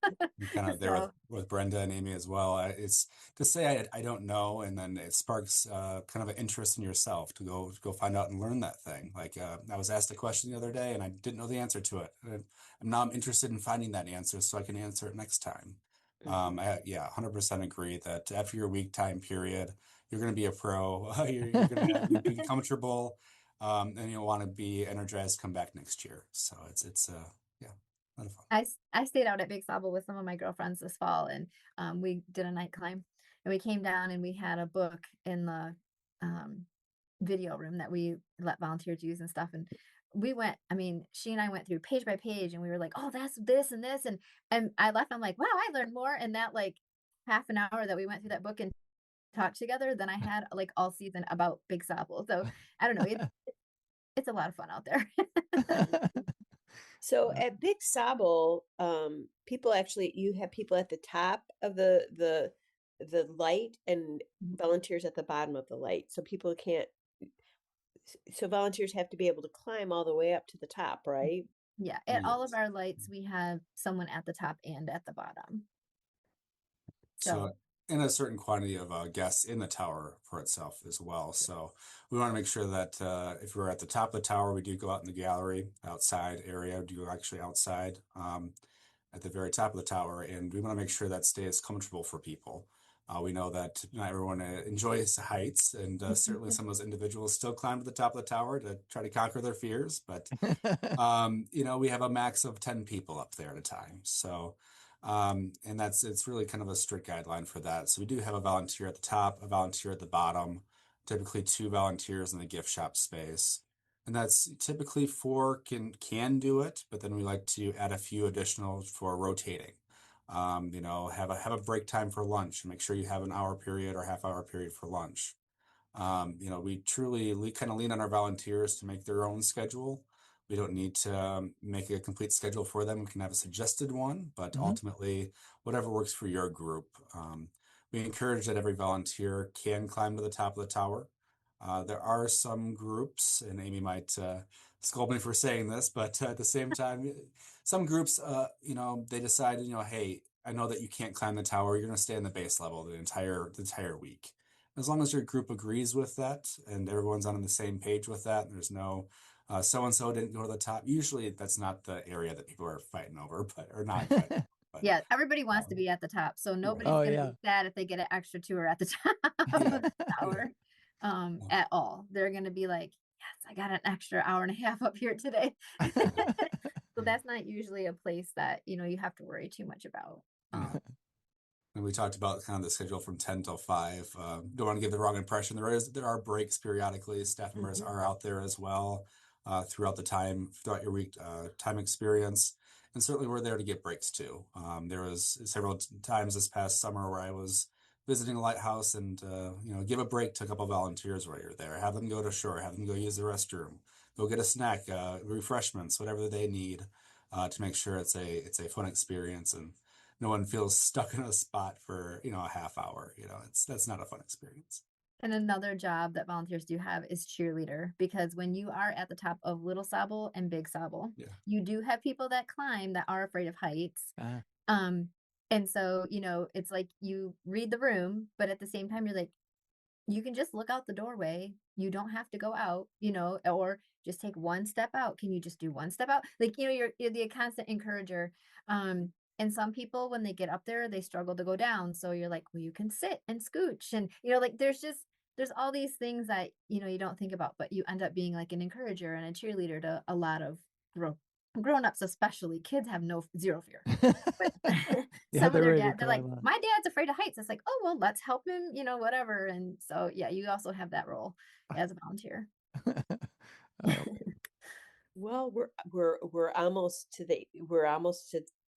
I'm kind of there So with Brenda and Amy as well. It's to say I don't know, and then it sparks kind of an interest in yourself to go find out and learn that thing. Like I was asked a question the other day, and I didn't know the answer to it. And now I'm interested in finding that answer so I can answer it next time. Mhm. 100% agree that after your week time period, you're going to be a pro. You're going to you'll be comfortable, and you'll want to be energized. Come back next year. So it's yeah, a lot of fun. I stayed out at Big Sable with some of my girlfriends this fall, and we did a night climb, and we came down and we had a book in the um, video room that we let volunteers use and stuff. And she and I went through page by page, and we were like, oh, that's this and this. And I left, I'm like, wow, I learned more in that like half an hour that we went through that book and talked together than I had like all season about Big Sable. So I don't know. It's a lot of fun out there. So at Big Sable, people actually, you have people at the top of the light and volunteers at the bottom of the light. So people can't. So volunteers have to be able to climb all the way up to the top, right? Yeah, at all of Yes. our lights, we have someone at the top and at the bottom. So, So, and a certain quantity of guests in the tower for itself as well. So we want to make sure that if we're at the top of the tower, we do go out in the gallery outside area, do actually outside at the very top of the tower, and we want to make sure that stays comfortable for people. We know that not everyone enjoys heights, and certainly some of those individuals still climb to the top of the tower to try to conquer their fears. But we have a max of 10 people up there at a time. So, and it's really kind of a strict guideline for that. So we do have a volunteer at the top, a volunteer at the bottom, typically 2 volunteers in the gift shop space. And that's typically 4 can do it, but then we like to add a few additional for rotating. Have a break time for lunch and make sure you have an hour period or half-hour period for lunch. We truly kind of lean on our volunteers to make their own schedule. We don't need to make a complete schedule for them. We can have a suggested one, but ultimately, whatever works for your group. We encourage that every volunteer can climb to the top of the tower. There are some groups, and Amy might scold me for saying this, but at the same time, some groups, they decide, hey, I know that you can't climb the tower. You're going to stay in the base level the entire week. As long as your group agrees with that and everyone's on the same page with that, and there's no so-and-so didn't go to the top. Usually that's not the area that people are fighting over, or not fighting over. But, yeah, everybody wants to be at the top. So nobody's Oh, going to yeah. be sad if they get an extra tour at the top of the tower at all. They're going to be like, yes, I got an extra hour and a half up here today. So that's not usually a place that, you have to worry too much about. And we talked about kind of the schedule from 10 till 5. Don't want to give the wrong impression. There are breaks periodically. Staff members are out there as well throughout your week time experience. And certainly we're there to get breaks too. There was several times this past summer where I was visiting a lighthouse and, give a break to a couple of volunteers while you're there. Have them go to shore, have them go use the restroom, go get a snack, refreshments, whatever they need to make sure it's a fun experience and no one feels stuck in a spot for a half hour. That's not a fun experience. And another job that volunteers do have is cheerleader, because when you are at the top of Little Sable and Big Sable, you do have people that climb that are afraid of heights. And so, it's like you read the room, but at the same time, you're like, you can just look out the doorway. You don't have to go out, or just take one step out. Can you just do one step out? Like, you're the constant encourager. And some people, when they get up there, they struggle to go down. So you're like, well, you can sit and scooch. And, there's all these things that, you don't think about, but you end up being like an encourager and a cheerleader to a lot of grown-ups, especially. Kids have zero fear. But some of their dad, they're like, my dad's afraid of heights. It's like, oh, well, let's help him, whatever. And so, yeah, you also have that role as a volunteer. Well, we're almost to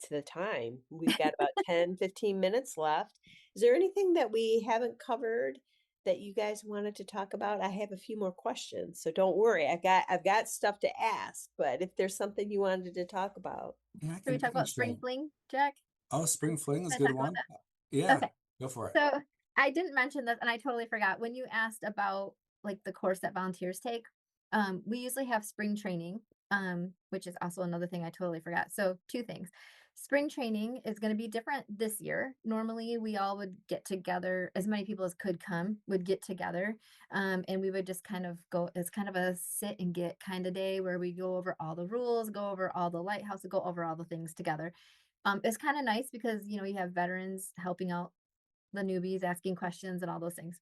to the time. We've got about 10, 15 minutes left. Is there anything that we haven't covered that you guys wanted to talk about? I have a few more questions, so don't worry. I've got stuff to ask, but if there's something you wanted to talk about. Yeah, Should we talk about spring fling, Jack? Oh, spring fling is a Can I good talk about one. that? Yeah, Okay. go for it. So I didn't mention this and I totally forgot. When you asked about like the course that volunteers take, we usually have spring training, which is also another thing I totally forgot. So two things. Spring training is going to be different this year. Normally we all would get together, as many people as could come would get together. And we would just kind of go as kind of a sit and get kind of day where we go over all the rules, go over all the lighthouse, go over all the things together. It's kind of nice because, you have veterans helping out the newbies, asking questions and all those things.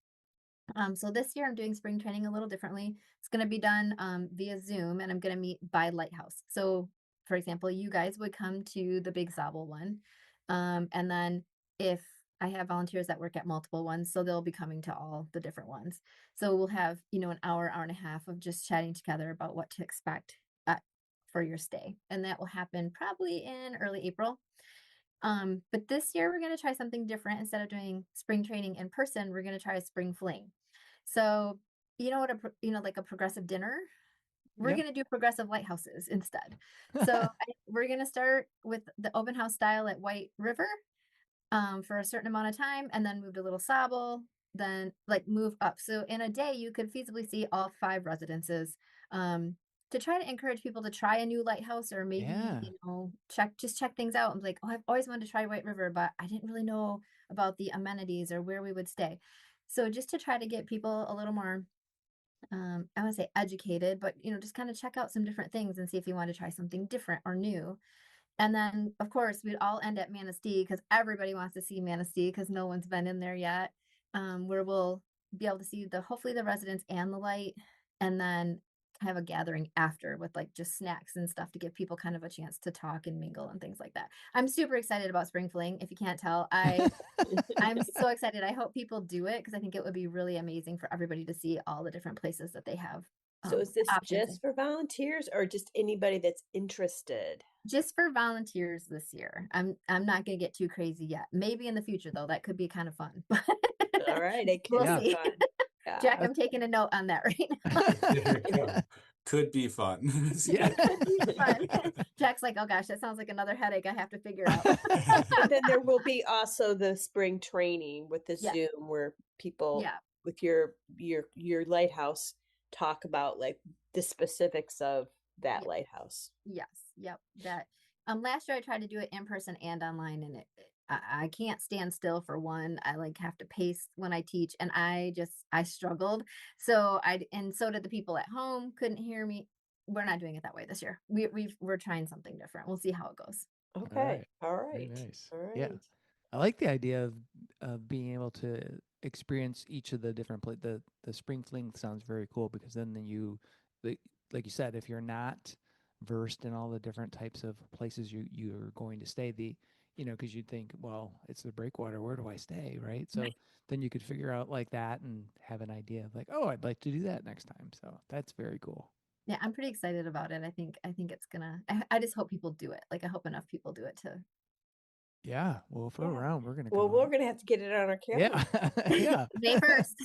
So this year I'm doing spring training a little differently. It's going to be done via Zoom, and I'm going to meet by lighthouse. So for example, you guys would come to the Big Sable one. And then if I have volunteers that work at multiple ones, so they'll be coming to all the different ones. So we'll have, an hour, hour and a half of just chatting together about what to expect for your stay. And that will happen probably in early April. But this year we're going to try something different. Instead of doing spring training in person, we're going to try a spring fling. So, like a progressive dinner, we're going to do progressive lighthouses instead. So we're going to start with the open house style at White River for a certain amount of time, and then move to Little Sable, then like move up. So in a day, you could feasibly see all 5 residences. To try to encourage people to try a new lighthouse, or maybe check things out. I'm like, oh, I've always wanted to try White River, but I didn't really know about the amenities or where we would stay. So just to try to get people a little more, I want to say educated, but just kind of check out some different things and see if you want to try something different or new. And then, of course, we'd all end at Manistee because everybody wants to see Manistee because no one's been in there yet. Where we'll be able to see hopefully the residents and the light, and then have a gathering after with like just snacks and stuff to give people kind of a chance to talk and mingle and things like that. I'm super excited about spring fling. If you can't tell, I'm so excited. I hope people do it because I think it would be really amazing for everybody to see all the different places that they have. So is this options just for volunteers or just anybody that's interested? Just for volunteers this year. I'm not going to get too crazy yet. Maybe in the future though, that could be kind of fun. All right, it could We'll be see. fun. Yeah. Jack, I'm taking a note on that right now. There you go. Could be fun. Yeah. Could be fun. Jack's like, oh gosh, that sounds like another headache I have to figure out. And then there will be also the spring training with the Yeah. Zoom where people Yeah. with your lighthouse talk about like the specifics of that lighthouse. Yes. Yep. That last year I tried to do it in person and online, and I can't stand still for one. I like have to pace when I teach, and I struggled. So so did the people at home, couldn't hear me. We're not doing it that way this year. We're trying something different. We'll see how it goes. Okay. All right. Very nice. All right. Yeah. I like the idea of being able to experience each of the different the spring fling sounds very cool, because then like you said, if you're not versed in all the different types of places you're going to stay, because you'd think, well, it's the Breakwater, where do I stay, right? So then you could figure out like that and have an idea of like, oh, I'd like to do that next time. So that's very cool. Yeah, I'm pretty excited about it. I think it's gonna. I just hope people do it. Like I hope enough people do it to. Yeah. Well, if we're around, we're gonna. Well, come we're out. gonna have to get it on our calendar. Yeah. Yeah. May 1st.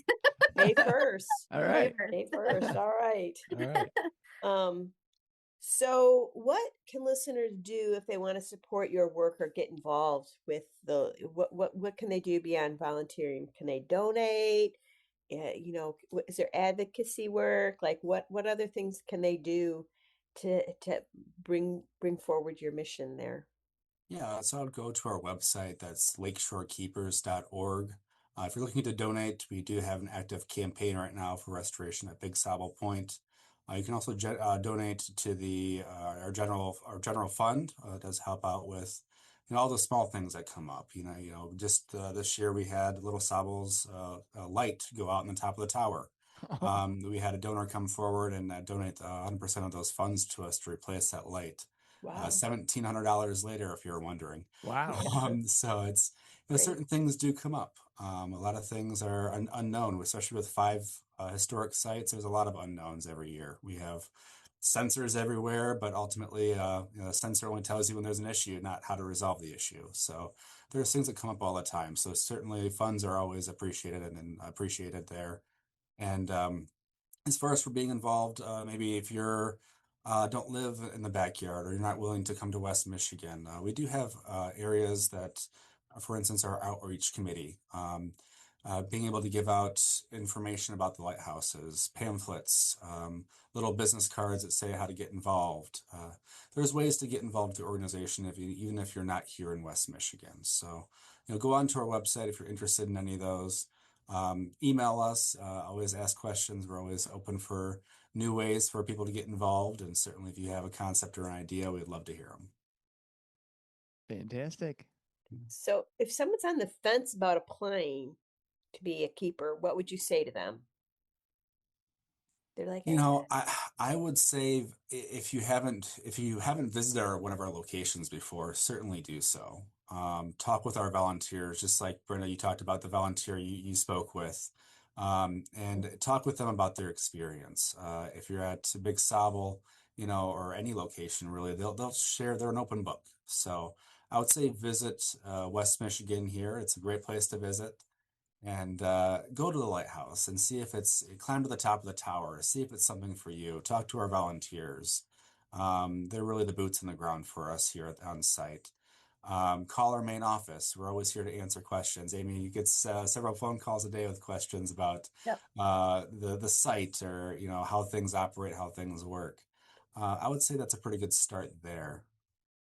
May 1st. All right. May 1st. All right. All right. So what can listeners do if they want to support your work or get involved with what can they do beyond volunteering? Can they donate? Is there advocacy work? Like what other things can they do to bring forward your mission there? Yeah, so I'd go to our website. That's lakeshorekeepers.org. If you're looking to donate, we do have an active campaign right now for restoration at Big Sable Point. You can also donate to the our general fund. It does help out with all the small things that come up. Just this year we had Little Sable's light go out in the top of the tower. We had a donor come forward and donate 100% of those funds to us to replace that light. Wow. $1,700 later, if you're wondering. Wow. So it's certain things do come up. A lot of things are unknown, especially with 5 historic sites. There's a lot of unknowns every year. We have sensors everywhere, but ultimately, a sensor only tells you when there's an issue, not how to resolve the issue. So there's things that come up all the time. So certainly funds are always appreciated and appreciated there. And as far as for being involved, maybe if you're don't live in the backyard or you're not willing to come to West Michigan, we do have areas that, for instance, our outreach committee, being able to give out information about the lighthouses, pamphlets, little business cards that say how to get involved. There's ways to get involved with the organization even if you're not here in West Michigan. So, go onto our website if you're interested in any of those. Email us, always ask questions. We're always open for new ways for people to get involved. And certainly if you have a concept or an idea, we'd love to hear them. Fantastic. So if someone's on the fence about applying to be a keeper, what would you say to them? They're like, I would say if you haven't visited one of our locations before, certainly do so. Talk with our volunteers, just like Brenda, you talked about the volunteer you spoke with, and talk with them about their experience. If you're at Big Sable, or any location really, they'll share. They're an open book. So I would say visit West Michigan here. It's a great place to visit. And go to the lighthouse and see if climb to the top of the tower, see if it's something for you. Talk to our volunteers. They're really the boots on the ground for us here on site. Call our main office. We're always here to answer questions. Amy gets several phone calls a day with questions about the site or how things operate, how things work. I would say that's a pretty good start there.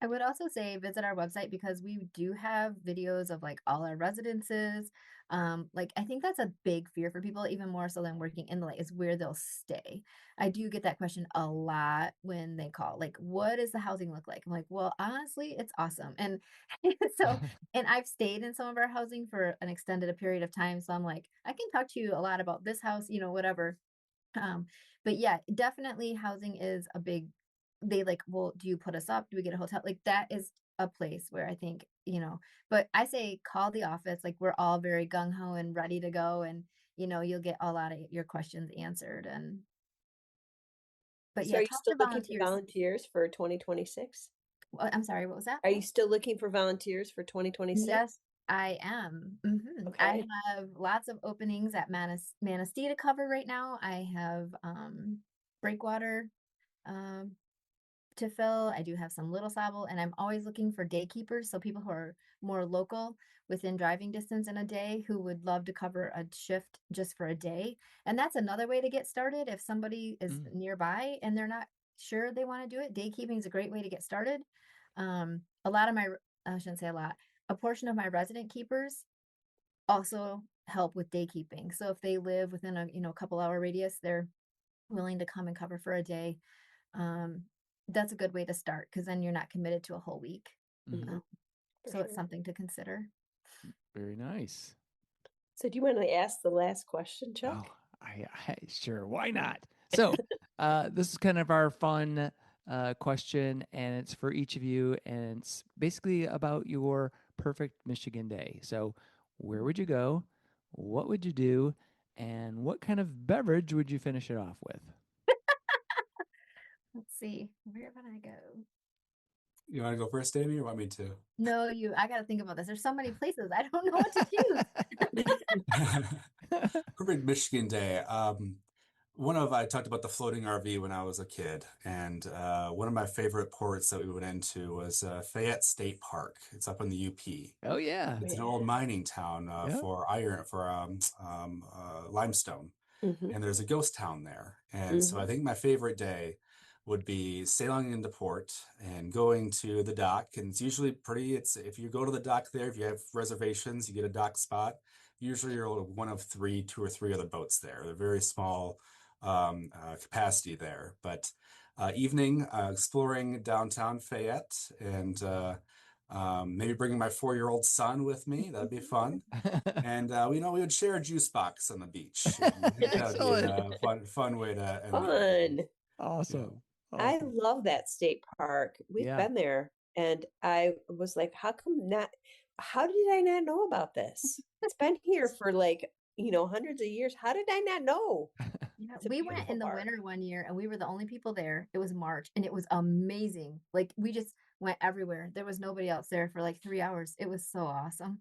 I would also say visit our website because we do have videos of like all our residences. I think that's a big fear for people, even more so than working in the light, is where they'll stay. I do get that question a lot when they call, like, what does the housing look like? I'm like, well, honestly, it's awesome. And and I've stayed in some of our housing for an extended period of time. So I'm like, I can talk to you a lot about this house, whatever. But yeah, definitely housing is a big, they like, well, do you put us up? Do we get a hotel? Like that is a place where I think, but I say call the office. Like we're all very gung ho and ready to go. And, you'll get a lot of your questions answered. But so yeah, are you talk still to looking for volunteers. volunteers for 2026? I'm sorry, what was that? Are you still looking for volunteers for 2026? Yes, I am. Okay. I have lots of openings at Manistee to cover right now. I have Breakwater to fill. I do have some Little Sable, and I'm always looking for day keepers. So people who are more local within driving distance in a day who would love to cover a shift just for a day. And that's another way to get started. If somebody is nearby and they're not sure they want to do it, day keeping is a great way to get started. A lot of I shouldn't say a lot, a portion of my resident keepers also help with day keeping. So if they live within a couple hour radius, they're willing to come and cover for a day. That's a good way to start because then you're not committed to a whole week. So it's something to consider. Very nice. So do you want to ask the last question, Chuck? Oh, I sure. Why not? So this is kind of our fun question, and it's for each of you, and it's basically about your perfect Michigan day. So where would you go? What would you do? And what kind of beverage would you finish it off with? Let's see. Where would I go? You want to go first, Amy, or want me to? No, I got to think about this. There's so many places. I don't know what to choose. Perfect Michigan day. I talked about the floating RV when I was a kid, and one of my favorite ports that we went into was Fayette State Park. It's up in the UP. Oh yeah, it's an old mining town for limestone, and there's a ghost town there. And so I think my favorite day would be sailing into port and going to the dock. And it's usually if you go to the dock there, if you have reservations, you get a dock spot. Usually you're one of two or three other boats there. They're very small capacity there. But evening exploring downtown Fayette and maybe bringing my 4-year-old son with me. That'd be fun. And we would share a juice box on the beach. I think that'd be a fun way to end the evening. Awesome. I love that state park. We've been there, and I was like, how did I not know about this? It's been here for hundreds of years. How did I not know? Yeah, It's a we went beautiful in the park. winter one year and we were the only people there. It was March and it was amazing. Like we just went everywhere. There was nobody else there for like 3 hours. It was so awesome.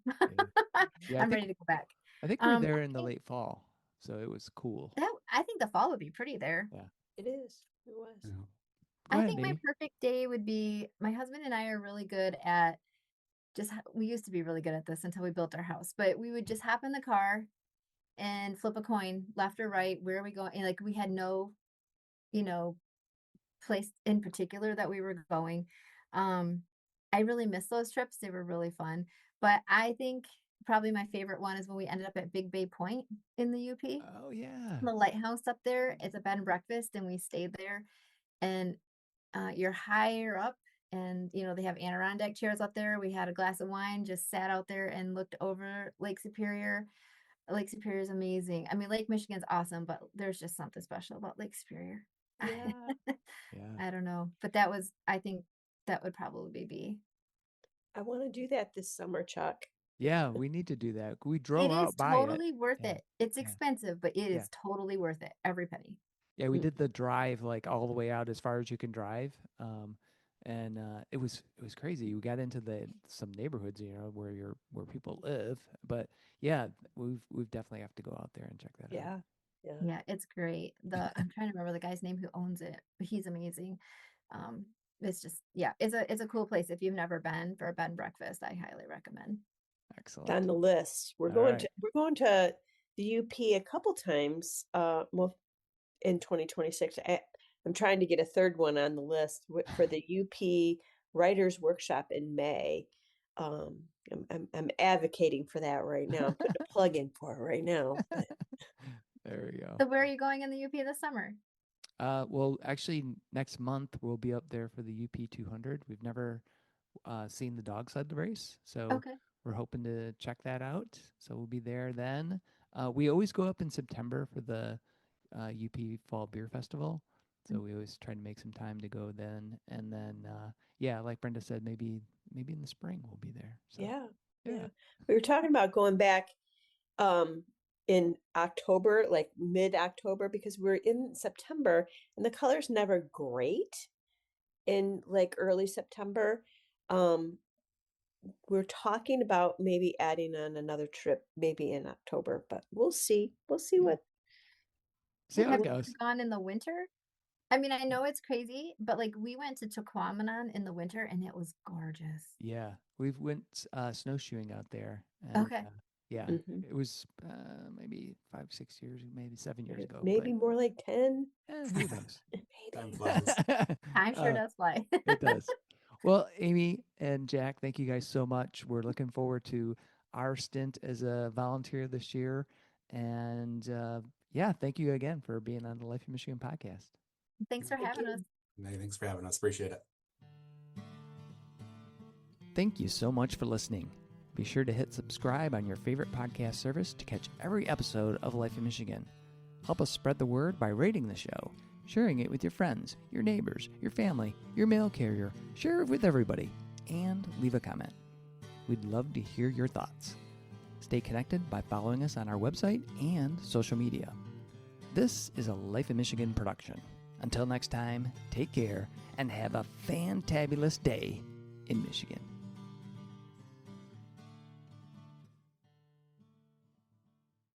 Yeah, I'm ready to go back. I think we were I there in the think late fall, so it was cool. I think the fall would be pretty there. Yeah. It is. It was. Yeah. Go I ahead, think my Amy. perfect day would be my husband and I are really good at we used to be really good at this until we built our house, but we would just hop in the car and flip a coin left or right. Where are we going? And like we had no, you know, place in particular that we were going. Um, I really miss those trips. They were really fun. But I think probably my favorite one is when we ended up at Big Bay Point in the UP. Oh yeah. The lighthouse up there. It's a bed and breakfast, and we stayed there. And you're higher up, and they have Adirondack chairs up there. We had a glass of wine, just sat out there and looked over Lake Superior. Lake Superior is amazing. I mean, Lake Michigan's awesome, but there's just something special about Lake Superior. Yeah. Yeah. I don't know, but I think that would probably be. I want to do that this summer, Chuck. Yeah, we need to do that. We drove It is out by it. totally worth Yeah. it. It's Yeah. expensive, but it Yeah. is totally worth it. Every penny. Yeah, we did the drive like all the way out as far as you can drive. And it was crazy. We got into some neighborhoods, where people live. But yeah, we've definitely have to go out there and check that out. Yeah. Yeah. Yeah, it's great. I'm trying to remember the guy's name who owns it, but he's amazing. It's just it's a cool place. If you've never been for a bed and breakfast, I highly recommend. It's on Excellent. the list. We're All going right. to the UP a couple times. Well, in 2026. I'm trying to get a third one on the list for the UP Writers Workshop in May. I'm advocating for that right now. I'm putting a plug in for it right now. But There we go. So where are you going in the UP this summer? Well, actually, next month we'll be up there for the UP 200. We've never seen the dog sled race, so Okay. we're hoping to check that out. So we'll be there then. We always go up in September for the UP Fall Beer Festival, so we always try to make some time to go then. And then, like Brenda said, maybe in the spring we'll be there. So, yeah. We were talking about going back in October, like mid-October, because we're in September and the color's never great in like early September. We're talking about maybe adding on another trip maybe in October, but we'll see. We'll see what. See how Have it you goes. gone in the winter? I mean, I know it's crazy, but like we went to Tequamanon in the winter and it was gorgeous. Yeah, we've went snowshoeing out there. And, Okay. yeah, Mhm. it was maybe 5-6 years, maybe 7 years ago. Maybe more like 10. Who knows? Time flies. Time sure does fly. It does. Well, Amy and Jack, thank you guys so much. We're looking forward to our stint as a volunteer this year. And thank you again for being on the Life in Michigan podcast. Thanks for having us. Hey, thanks for having us. Appreciate it. Thank you so much for listening. Be sure to hit subscribe on your favorite podcast service to catch every episode of Life in Michigan. Help us spread the word by rating the show, sharing it with your friends, your neighbors, your family, your mail carrier. Share it with everybody, and leave a comment. We'd love to hear your thoughts. Stay connected by following us on our website and social media. This is a Life in Michigan production. Until next time, take care and have a fantabulous day in Michigan.